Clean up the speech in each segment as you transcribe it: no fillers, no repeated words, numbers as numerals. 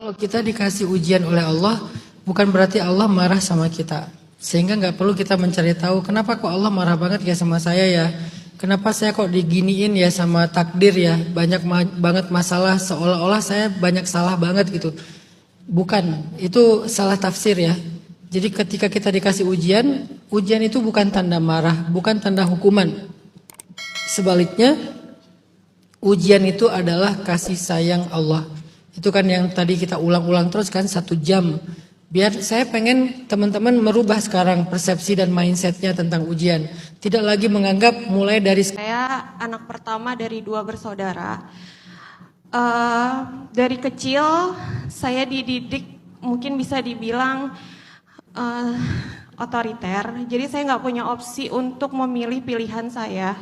Kalau kita dikasih ujian oleh Allah, bukan berarti Allah marah sama kita. Sehingga nggak perlu kita mencari tahu kenapa kok Allah marah banget ya sama saya ya. Kenapa saya kok diginiin ya sama takdir ya. Banyak banget masalah, seolah-olah saya banyak salah banget gitu. Bukan, itu salah tafsir ya. Jadi ketika kita dikasih ujian, ujian itu bukan tanda marah, bukan tanda hukuman. Sebaliknya, ujian itu adalah kasih sayang Allah. Itu kan yang tadi kita ulang-ulang terus kan 1 jam. Biar saya pengen teman-teman merubah sekarang persepsi dan mindsetnya tentang ujian. Tidak lagi menganggap mulai dari... Saya anak pertama dari 2 bersaudara. Dari kecil saya dididik mungkin bisa dibilang otoriter. Jadi saya nggak punya opsi untuk memilih pilihan saya.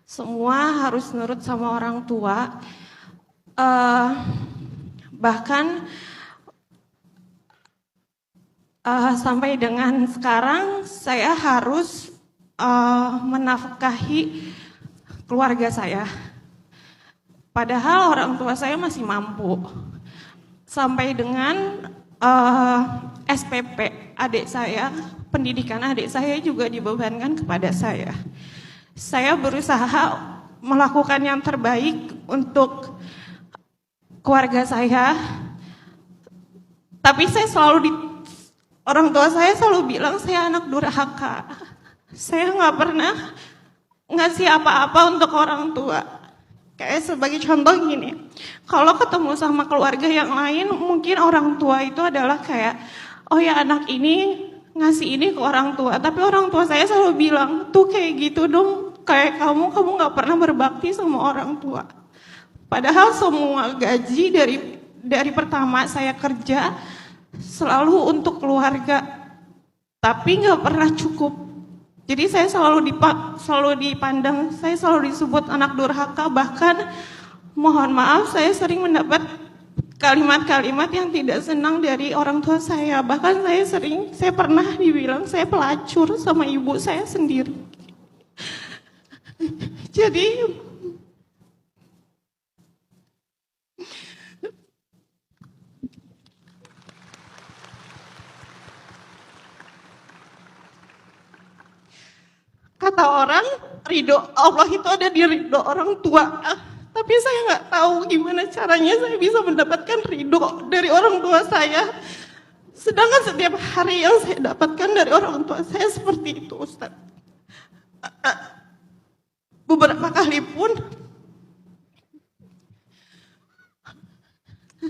Semua harus nurut sama orang tua. Bahkan sampai dengan sekarang saya harus menafkahi keluarga saya. Padahal orang tua saya masih mampu. Sampai dengan SPP adik saya, pendidikan adik saya juga dibebankan kepada saya. Saya berusaha melakukan yang terbaik untuk keluarga saya. Tapi orang tua saya selalu bilang saya anak durhaka. Saya nggak pernah ngasih apa-apa untuk orang tua. Kayak sebagai contoh gini, kalau ketemu sama keluarga yang lain, mungkin orang tua itu adalah kayak, oh ya anak ini ngasih ini ke orang tua. Tapi orang tua saya selalu bilang, tuh kayak gitu dong, kayak kamu nggak pernah berbakti sama orang tua. Padahal semua gaji dari pertama saya kerja selalu untuk keluarga, tapi nggak pernah cukup. Jadi saya selalu dipandang, saya selalu disebut anak durhaka. Bahkan mohon maaf saya sering mendapat kalimat-kalimat yang tidak senang dari orang tua saya. Bahkan saya pernah dibilang saya pelacur sama ibu saya sendiri. Jadi kata orang, ridho Allah itu ada di ridho orang tua. Tapi saya nggak tahu gimana caranya saya bisa mendapatkan ridho dari orang tua saya. Sedangkan setiap hari yang saya dapatkan dari orang tua saya seperti itu, Ustaz. Beberapa kali pun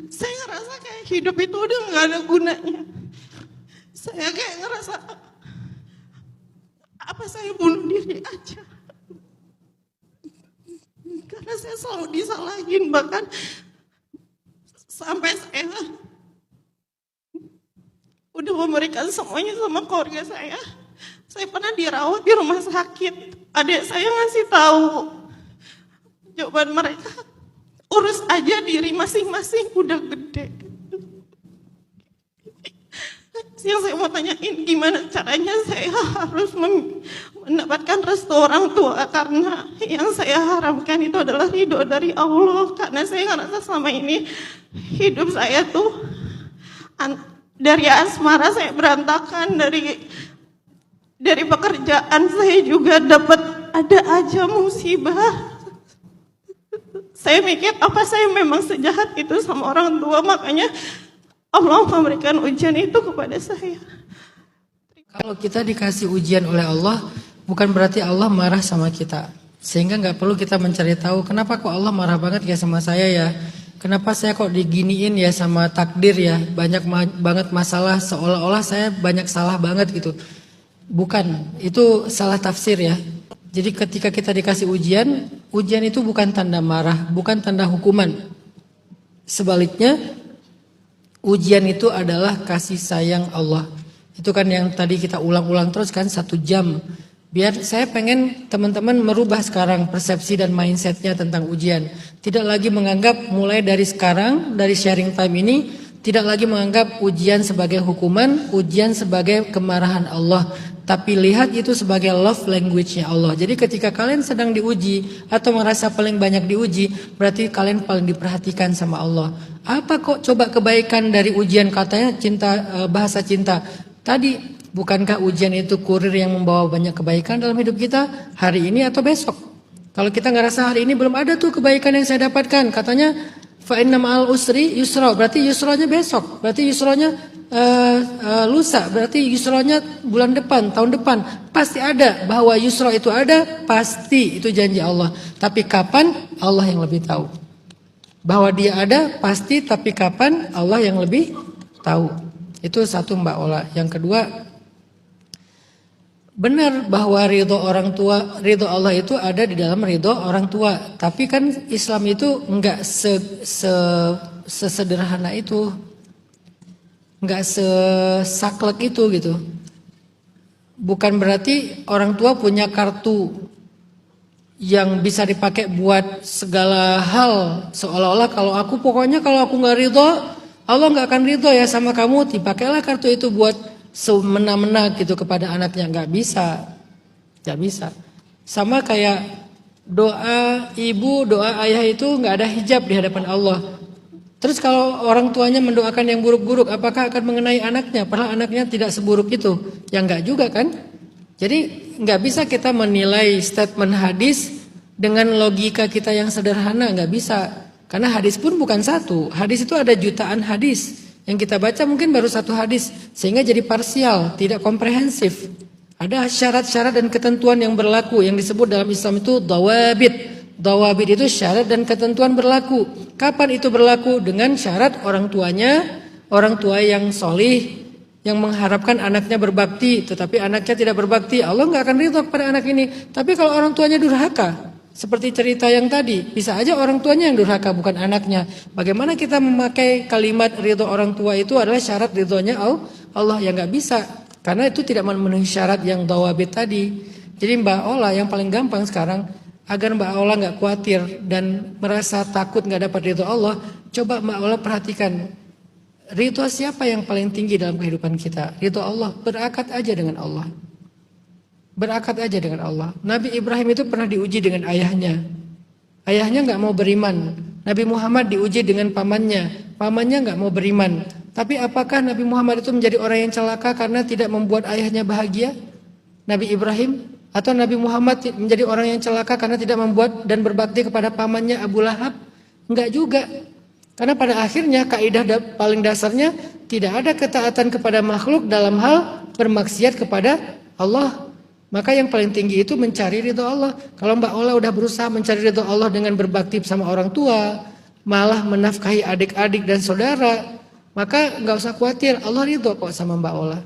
saya ngerasa kayak hidup itu udah nggak ada gunanya. Saya kayak ngerasa apa saya bunuh diri aja, karena saya selalu disalahin. Bahkan sampai saya udah memberikan semuanya sama keluarga saya. Saya pernah dirawat di rumah sakit. Adik saya ngasih tahu, jawaban mereka, urus aja diri masing-masing, udah gede. Yang saya mau tanyain, gimana caranya saya harus mendapatkan restu orang tua, karena yang saya harapkan itu adalah ridho dari Allah. Karena saya ngerasa selama ini hidup saya tuh dari asmara saya berantakan, dari pekerjaan saya juga ada aja musibah. Saya mikir apa saya memang sejahat itu sama orang tua, makanya Allah memberikan ujian itu kepada saya. Kalau kita dikasih ujian oleh Allah, bukan berarti Allah marah sama kita. Sehingga nggak perlu kita mencari tahu kenapa kok Allah marah banget ya sama saya ya. Kenapa saya kok diginiin ya sama takdir ya. Banyak banget masalah, seolah-olah saya banyak salah banget gitu. Bukan, itu salah tafsir ya. Jadi ketika kita dikasih ujian, ujian itu bukan tanda marah, bukan tanda hukuman. Sebaliknya, ujian itu adalah kasih sayang Allah. Itu kan yang tadi kita ulang-ulang terus kan 1 jam. Biar saya pengen teman-teman merubah sekarang persepsi dan mindsetnya tentang ujian. Tidak lagi menganggap mulai dari sekarang, dari sharing time ini, Tidak lagi menganggap ujian sebagai hukuman, ujian sebagai kemarahan Allah. Tapi lihat itu sebagai love language-nya Allah. Jadi ketika kalian sedang diuji atau merasa paling banyak diuji, berarti kalian paling diperhatikan sama Allah. Apa kok coba kebaikan dari ujian, katanya cinta, bahasa cinta. Tadi, bukankah ujian itu kurir yang membawa banyak kebaikan dalam hidup kita hari ini atau besok? Kalau kita ngerasa hari ini belum ada tuh kebaikan yang saya dapatkan, katanya fa inna ma'al usri yusra, berarti yusranya besok, berarti yusranya lusa, berarti yusranya bulan depan, tahun depan, pasti ada. Bahwa yusra itu ada, pasti itu janji Allah. Tapi kapan, Allah yang lebih tahu. Bahwa dia ada pasti, tapi kapan, Allah yang lebih tahu. Itu satu, Mbak Ola. Yang kedua, benar bahwa ridho orang tua, ridho Allah itu ada di dalam ridho orang tua. Tapi kan Islam itu enggak sesederhana itu, enggak sesaklek itu gitu. Bukan berarti orang tua punya kartu yang bisa dipakai buat segala hal. Seolah-olah kalau aku nggak ridho, Allah nggak akan ridho ya sama kamu. Dipakailah kartu itu buat semena-mena gitu kepada anaknya. Nggak bisa. Sama kayak doa ibu, doa ayah itu nggak ada hijab di hadapan Allah. Terus kalau orang tuanya mendoakan yang buruk-buruk, apakah akan mengenai anaknya? Padahal anaknya tidak seburuk itu. Ya enggak juga kan? Jadi enggak bisa kita menilai statement hadis dengan logika kita yang sederhana, enggak bisa. Karena hadis pun bukan satu. Hadis itu ada jutaan hadis. Yang kita baca mungkin baru satu hadis. Sehingga jadi parsial, tidak komprehensif. Ada syarat-syarat dan ketentuan yang berlaku. Yang disebut dalam Islam itu dawabit. Dawabit itu syarat dan ketentuan berlaku. Kapan itu berlaku? Dengan syarat orang tuanya, orang tua yang solih, yang mengharapkan anaknya berbakti, tetapi anaknya tidak berbakti, Allah nggak akan ridho kepada anak ini. Tapi kalau orang tuanya durhaka, seperti cerita yang tadi, bisa aja orang tuanya yang durhaka, bukan anaknya. Bagaimana kita memakai kalimat ridho orang tua itu adalah syarat ridhonya Allah, yang nggak bisa, karena itu tidak memenuhi syarat yang dawabit tadi. Jadi Mbak Ola, yang paling gampang sekarang, agar Mbak Ola nggak khawatir dan merasa takut nggak dapat ridho Allah, coba Mbak Ola perhatikan ridho siapa yang paling tinggi dalam kehidupan kita. Ridho Allah. Berakat aja dengan Allah. Berakat aja dengan Allah. Nabi Ibrahim itu pernah diuji dengan ayahnya. Ayahnya nggak mau beriman. Nabi Muhammad diuji dengan pamannya. Pamannya nggak mau beriman. Tapi apakah Nabi Muhammad itu menjadi orang yang celaka karena tidak membuat ayahnya bahagia? Nabi Ibrahim? Atau Nabi Muhammad menjadi orang yang celaka karena tidak membuat dan berbakti kepada pamannya Abu Lahab? Enggak juga. Karena pada akhirnya kaidah paling dasarnya tidak ada ketaatan kepada makhluk dalam hal bermaksiat kepada Allah. Maka yang paling tinggi itu mencari ridho Allah. Kalau Mbak Ola udah berusaha mencari ridho Allah dengan berbakti sama orang tua, malah menafkahi adik-adik dan saudara, maka enggak usah khawatir, Allah ridho kok sama Mbak Ola.